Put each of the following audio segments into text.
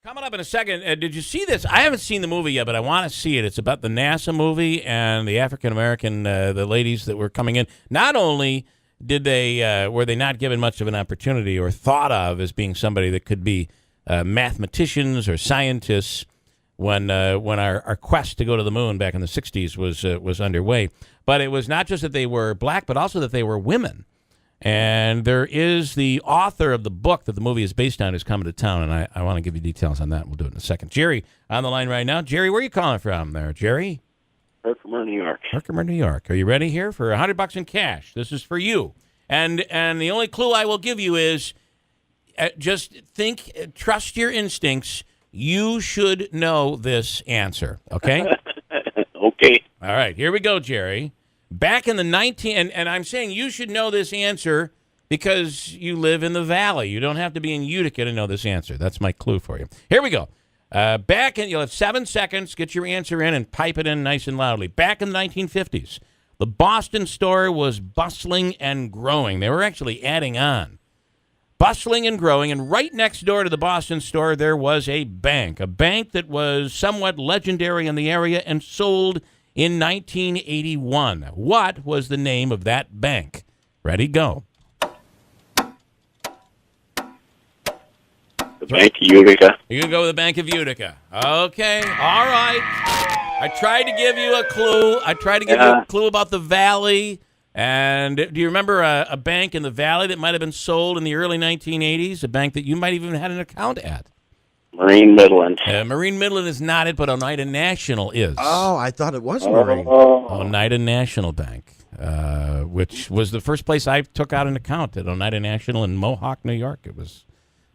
Coming up in a second, did you see this? I haven't seen the movie yet, but I want to see it. It's about the NASA movie and the African-American, the ladies that were coming in. Not only did they were they not given much of an opportunity or thought of as being somebody that could be mathematicians or scientists when our quest to go to the moon back in the 60s was underway, but it was not just that they were black, but also that they were women. And there is the author of the book that the movie is based on is coming to town, and I want to give you details on that. We'll do it in a second. Jerry on the line right now. Jerry, where are you calling from there, Jerry? Herkimer, New York. Herkimer, New York. Are you ready here for $100 in cash? This is for you. And the only clue I will give you is just think, trust your instincts. You should know this answer, okay? Okay. All right, here we go, Jerry. Back in the and I'm saying you should know this answer because you live in the valley. You don't have to be in Utica to know this answer. That's my clue for you. Here we go. You'll have 7 seconds. Get your answer in and pipe it in nice and loudly. Back in the 1950s, the Boston store was bustling and growing. They were actually adding on. Bustling and growing, and right next door to the Boston store, there was a bank that was somewhat legendary in the area and sold in 1981. What was the name of that bank? Ready, go. The Bank of Utica. You can go with the Bank of Utica. Okay, all right. I tried to give you a clue. You a clue about the valley. And do you remember a bank in the valley that might have been sold in the early 1980s? A bank that you might even had an account at? Marine Midland. Marine Midland is not it, but Oneida National is. Oh, I thought it was Marine. Oneida National Bank, which was the first place I took out an account at Oneida National in Mohawk, New York.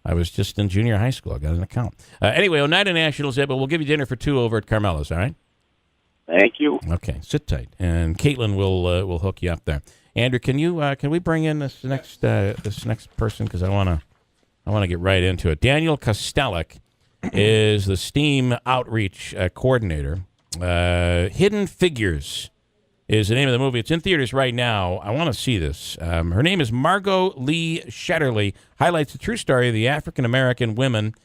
I was just in junior high school. I got an account. Anyway, Oneida National is it, but we'll give you dinner for two over at Carmelo's, all right? Thank you. Okay, sit tight, and Caitlin will hook you up there. Andrew, can we bring in this next person because I want to get right into it. Daniel Kostelec is the STEAM outreach coordinator. Hidden Figures is the name of the movie. It's in theaters right now. I want to see this. Her name is Margot Shetterly. Highlights the true story of the African-American women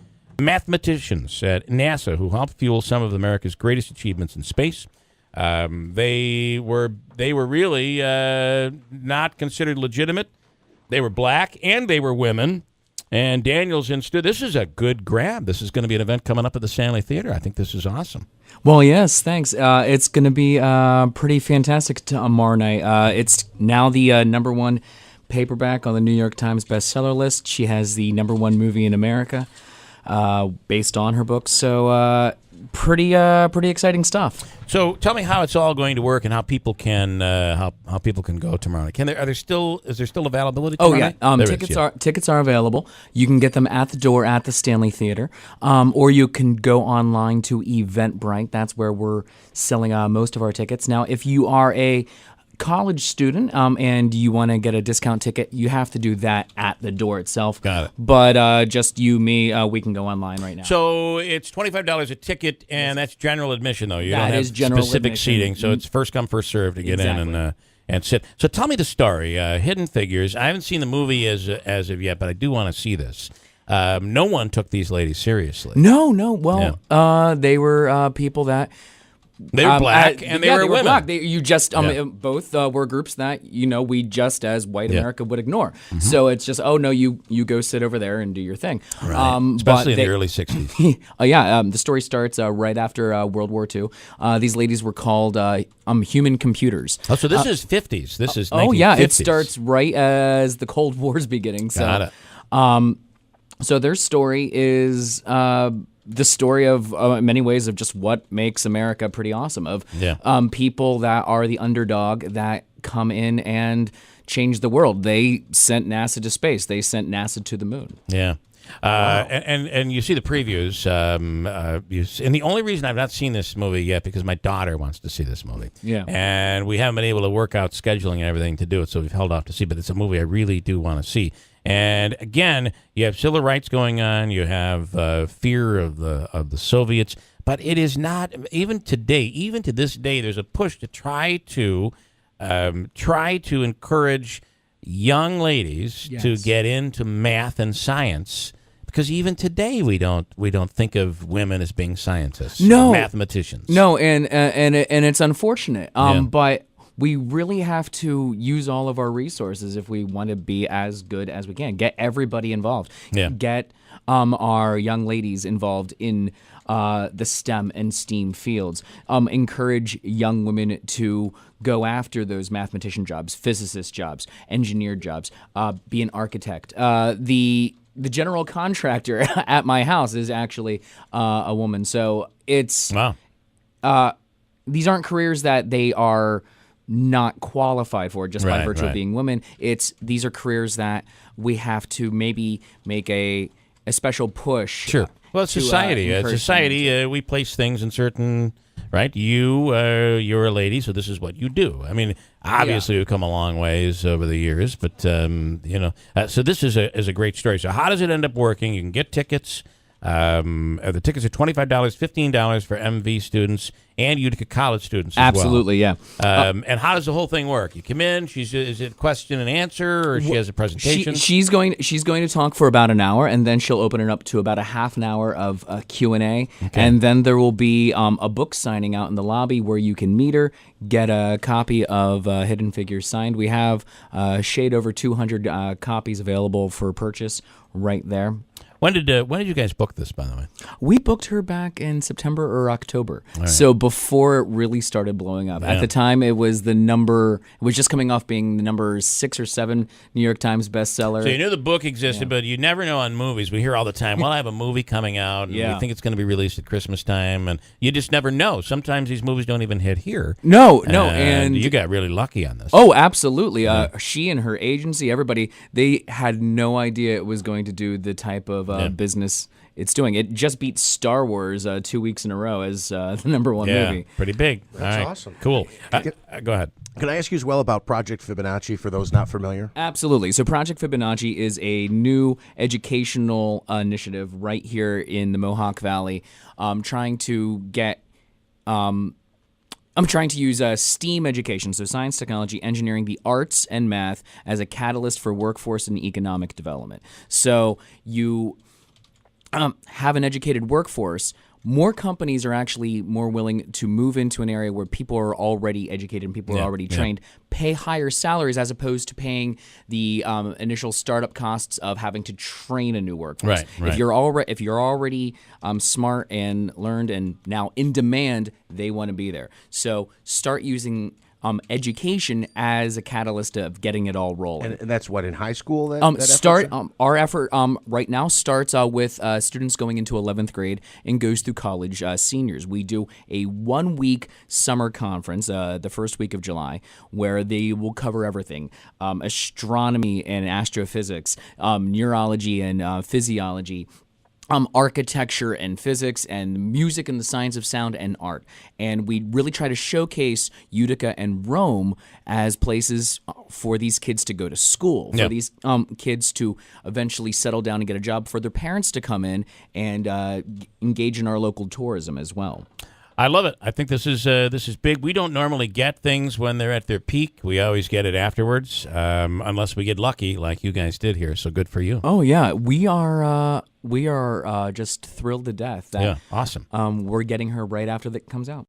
mathematicians at NASA who helped fuel some of America's greatest achievements in space. They were really not considered legitimate. They were black and they were women. And Daniel's in. This is a good grab. This is going to be an event coming up at the Stanley Theater. I think this is awesome. Well, yes, thanks. It's going to be pretty fantastic tomorrow night. It's now the #1 paperback on the New York Times bestseller list. She has the #1 movie in America based on her book. So pretty exciting stuff. So tell me how it's all going to work and how people can how people can go tomorrow night. Is there still availability tomorrow night? Tickets are available. You can get them at the door at the Stanley Theater, or you can go online to Eventbrite. That's where we're selling most of our tickets. Now, if you are a college student and you want to get a discount ticket, you have to do that at the door itself. Got it. But just we can go online right now. So it's $25 a ticket, and that's general admission, though. You That don't have is general specific admission. seating, so it's first come, first served to get in and sit. So tell me the story. Hidden Figures. I haven't seen the movie as of yet, but I do want to see this. No one took these ladies seriously. No. Well, they were people that. They were black and they were women. Black. Both were groups that we just as white America would ignore. Mm-hmm. So it's just you go sit over there and do your thing. Right. Especially in the early 60s. The story starts right after World War II. These ladies were called human computers. Oh, so this is 50s. This is 1950s. Oh yeah, it starts right as the Cold War's beginning. So, got it. So their story is. The story of, in many ways, of just what makes America pretty awesome, of people that are the underdog that come in and change the world. They sent NASA to space. They sent NASA to the moon. Yeah. Wow. And you see the previews. And the only reason I've not seen this movie yet because my daughter wants to see this movie. Yeah. And we haven't been able to work out scheduling and everything to do it, so we've held off to see. But it's a movie I really do want to see. And again, you have civil rights going on. You have fear of the Soviets. But it is not even today. Even to this day, there's a push to try to encourage young ladies to get into math and science because even today we don't think of women as being scientists, No. or mathematicians. No, and it's unfortunate. Yeah. But we really have to use all of our resources if we want to be as good as we can. Get everybody involved. Yeah. Get our young ladies involved in the STEM and STEAM fields. Encourage young women to go after those mathematician jobs, physicist jobs, engineer jobs, be an architect. The general contractor at my house is actually a woman. So it's Wow. these aren't careers that they are not qualified for just by Right, virtue right. of being women. These are careers that we have to maybe make a special push. Sure. Well, it's to, society. encourage Society, we place things in certain, right? You're a lady, so this is what you do. I mean, obviously, we've come a long ways over the years, but, so this is a great story. So how does it end up working? You can get tickets. The tickets are $25, $15 for MV students and Utica College students as Absolutely, well. yeah. And how does the whole thing work? You come in, is it question and answer, or she has a presentation? She's going to talk for about an hour, and then she'll open it up to about a half an hour of Q&A, and then there will be a book signing out in the lobby where you can meet her, get a copy of Hidden Figures signed. We have shade over 200 copies available for purchase right there. When did you guys book this, by the way? We booked her back in September or October, so before it really started blowing up. At the time, it was just coming off being the number 6 or 7 New York Times bestseller. So you knew the book existed, but you never know on movies. We hear all the time, well, I have a movie coming out, and we think it's going to be released at Christmas time, and you just never know. Sometimes these movies don't even hit here. No, and you got really lucky on this. Oh, absolutely. She and her agency, everybody, they had no idea it was going to do the type of business it's doing. It just beat Star Wars 2 weeks in a row as the number one movie. Pretty big. That's awesome. Cool. Go ahead. Can I ask you as well about Project Fibonacci for those not familiar? Absolutely. So Project Fibonacci is a new educational initiative right here in the Mohawk Valley. Trying to use STEAM education, so science, technology, engineering, the arts, and math as a catalyst for workforce and economic development. So you have an educated workforce. More companies are actually more willing to move into an area where people are already educated and people are already trained, pay higher salaries as opposed to paying the initial startup costs of having to train a new workforce. Right. If you're already smart and learned and now in demand, they want to be there. So start using education as a catalyst of getting it all rolling. And that's what, in high school? That Our effort right now starts with students going into 11th grade and goes through college seniors. We do a 1-week summer conference the first week of July where they will cover everything: astronomy and astrophysics, neurology and physiology, architecture and physics, and music and the science of sound and art. And we really try to showcase Utica and Rome as places for these kids to go to school, for these kids to eventually settle down and get a job, for their parents to come in and engage in our local tourism as well. I love it. I think this is big. We don't normally get things when they're at their peak. We always get it afterwards, unless we get lucky, like you guys did here. So good for you. Oh yeah, we are just thrilled to death that awesome. We're getting her right after that comes out.